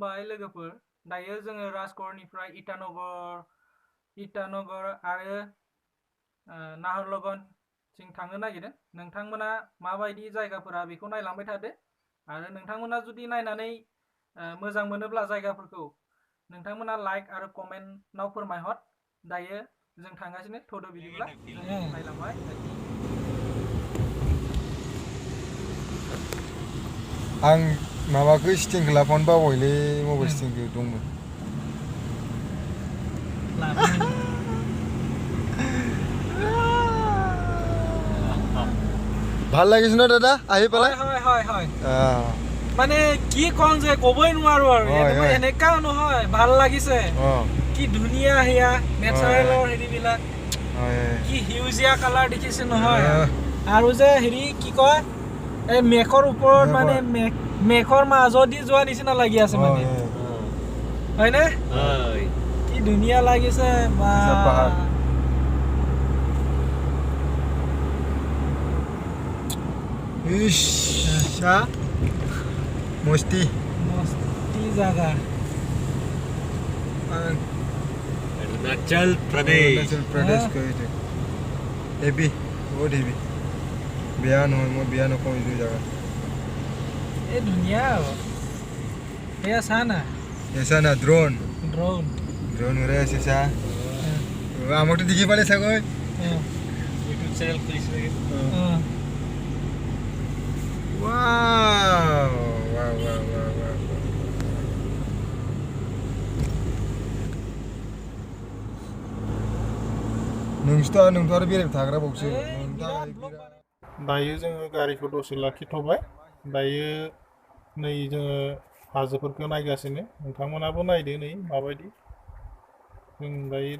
Bye लोगोफोर दायो जोङो राजगढ़निफ्राय इटानगर आरो नाहरलगुनथिं थांनो नागिरदों। नोंथांमोना माबायदि जायगाफोरा बेखौ नायलांबाय थादो आरो नोंथांमोना जुदि नायनानै मोजां मोनोब्ला जायगाफोरखौ नोंथांमोना लाइक आरो कमेन्टआव फोरमायहर। दायो जों थांगासिनो थ'दो बिदिब्ला जों नायलांबाय। आं माबाखौ स्टिंखौ लाफानो बावबायलै मबाइल स्टिंखौ दंमोन। ভাল লাগিছে ন দাদা আহি পেলাই? হয় মানে কি কম যে ক'বই নোৱাৰো আৰু এনেকা নহয় ভাল লাগিছে। কি ধুনীয়া হেয়া নেচাৰেলৰ হেৰিবিলাক কি হিউজিয়া কালাৰ দেখিছে নহয় আৰু যে হেৰি কি কয় এই মেঘৰ ওপৰত মানে মেঘৰ মাজদি যোৱা নিচিনা লাগি আছে মানে হয়নে? কি ধুনীয়া লাগিছে বা मस्ती जगह अरुणाचल प्रदेश को हेवी बहुत हेवी बेया নহয় মই बेया নকওঁ এই জায়গা এই ধুনীয়া ऐसा ना ड्रोन उड़ाই আছে চা আমাকতো দেখি পালে চাগৈ ইউটিউব চেনেল খুলিছে নেকি wow नोंथ' आरो बेरायबाय थाग्रा बावसो दायो जोङो गारिखौ दसे लाखिथ'बाय दायो नै जोङो हाजोफोरखौ नायगासिनो नोंथांमोनाबो नायदो नै माबायदि जों दायो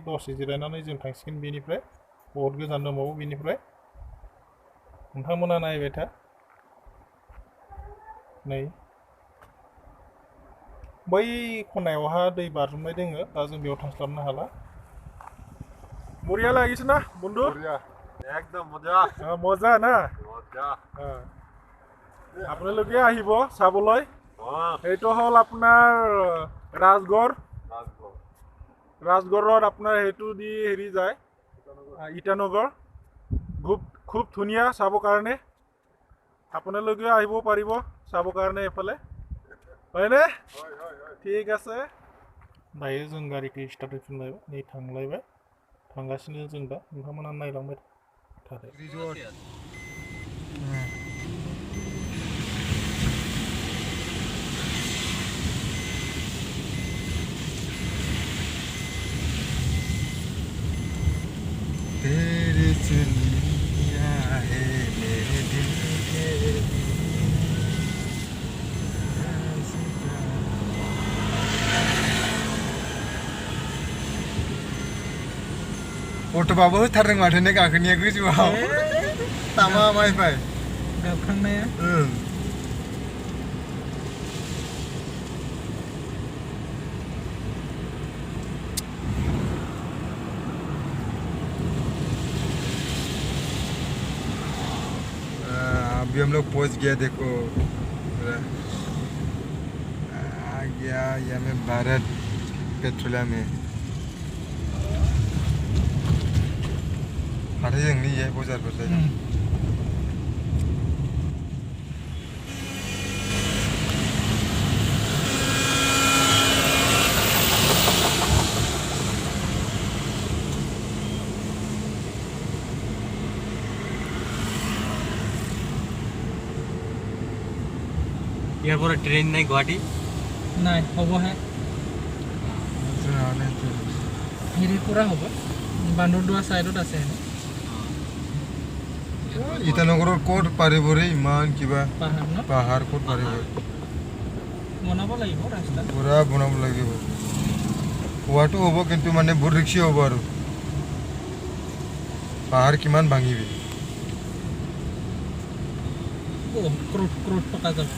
दसे जिरायनानै जों थांसिगोन बेनिफ्राय बहुत गोजान दंबावो बेनिफ्राय नोंथांमोना नायबाय था नै बै खनायावहा दै बाज्रुमनाय दोङो दा जों बेयाव थांस्लाबनो हाला बरिया লাগিছে না বন্ধু একদম মজা মজা না মজা আপোনালোকে আহিব চাবলৈ এইটো হ'ল আপোনাৰ ৰাজগড়ত আপোনাৰ সেইটো দি হেৰি যায় ইটানগৰ খুব ধুনীয়া চাবৰ কাৰণে আপোনালোকে আহিব পাৰিব চাবৰ কাৰণে এইফালে হয়নে ঠিক আছে दायो जों गारिखौ स्टार्ट खालामलायबाय नै थांलायबाय थांगासिनो जों दा नोंथांमोना नायलांबाय थादो तेरी चुनिया है मेरे दिल के अट'बाबो होथारदों माथो ने गाखोनाया गोजौआव तामा माइफाय गाखोनाया अभी हम लोग पहुंच गया देखो आ गया यहाँ में भारत पेट्रोलियम में हाथाय जोंनि ये बजारफोर जायो ইয়াৰ পৰা ট্ৰেইন নাই গুৱাহাটী নাই হ'বহে হেৰিৰ পৰা হ'ব বান্দৰদোৱা চাইডত আছে ইটানগৰৰ ক'ত পাৰিব ৰে ইমান কিবা পাহাৰ ক'ত পাৰিব বনাব লাগিব ৰাস্তা পুৰা বনাব লাগিব হোৱাটো হ'ব কিন্তু মানে বহুত ৰিক্সি হ'ব আৰু পাহাৰ কিমান ভাঙিবি ক্ৰোট টকা যাব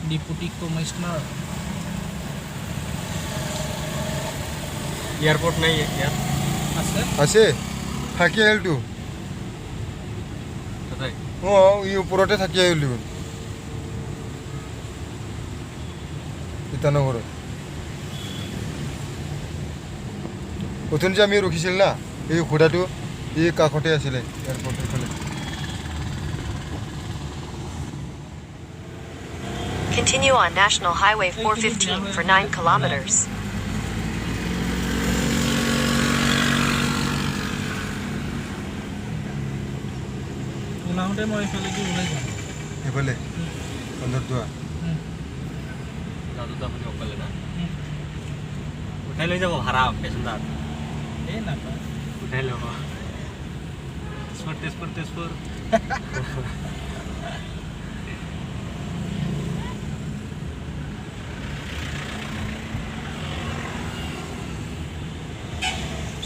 ডিপুটি কমিশনাৰ এয়াৰপোৰ্ট নাই ইয়াত আছে আছে থাকি আহিলতো তাতে ই ওপৰতে থাকি আহিলোঁ ইটানগৰত প্ৰথম যে আমি ৰখিছিল না এই ঘোঁৰাটো এই কাষতে আছিলে এয়াৰপৰ্টৰ ফালে Continue on National Highway 415 for 9 kilometers. ওলাওঁতে মই এইফালে কি ওলাই যাম এইফালে কন্দৰদোৱা যাওঁতে আপুনি অকলে না উঠাই লৈ যাব ভাড়া পেচেঞ্জাৰ এই নাপায় উঠাই ল'ব তেজপুৰ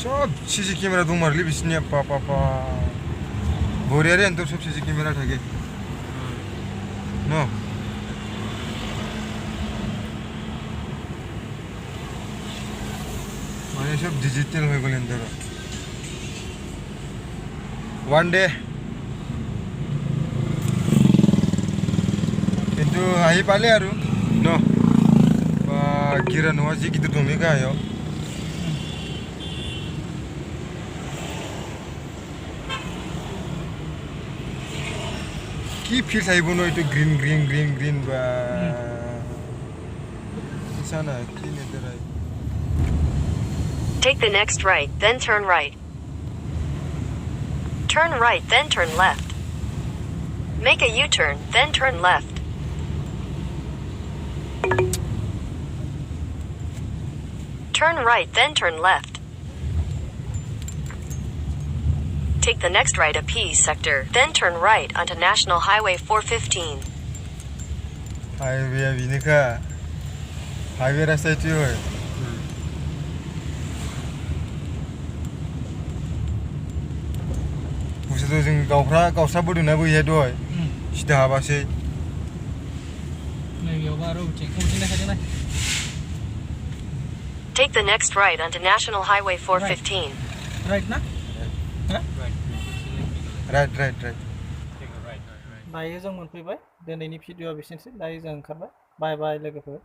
सब सीसी केमेरा दंमारलै बिसोरनिया पा बरियारे आंथ' सब सीसी केमेरा থাকে न মানে সব ডিজিটেল হৈ গ'ল এন্তৰ ওৱান ডে কিন্তু আহি পালে আৰু ন বা গিৰা নোৱা যি কিন্তু ধমিকা আহ কি ফিল আহিব ন এইটো গ্ৰীণ বা চানা কি নেদেৰাই Take the next right, then turn right. Turn right, then turn left. Make a U-turn, then turn left. Turn right, then turn left. Take the next right up Peace sector, then turn right onto National Highway 415. Highway binika. Highway rasta itu hoy. Maksudnya जों गावसा बोदोंना बैहाय दहाय सिदा हाबासै नैबेयावबा आरो उथिंनाय Take the next right onto National Highway 415. Right ना right दायो जों मोनफैबाय दिनैनि भिडिअआ बेसेनोसै दायो जों ओंखारबाय बाय बाय लोगोफोर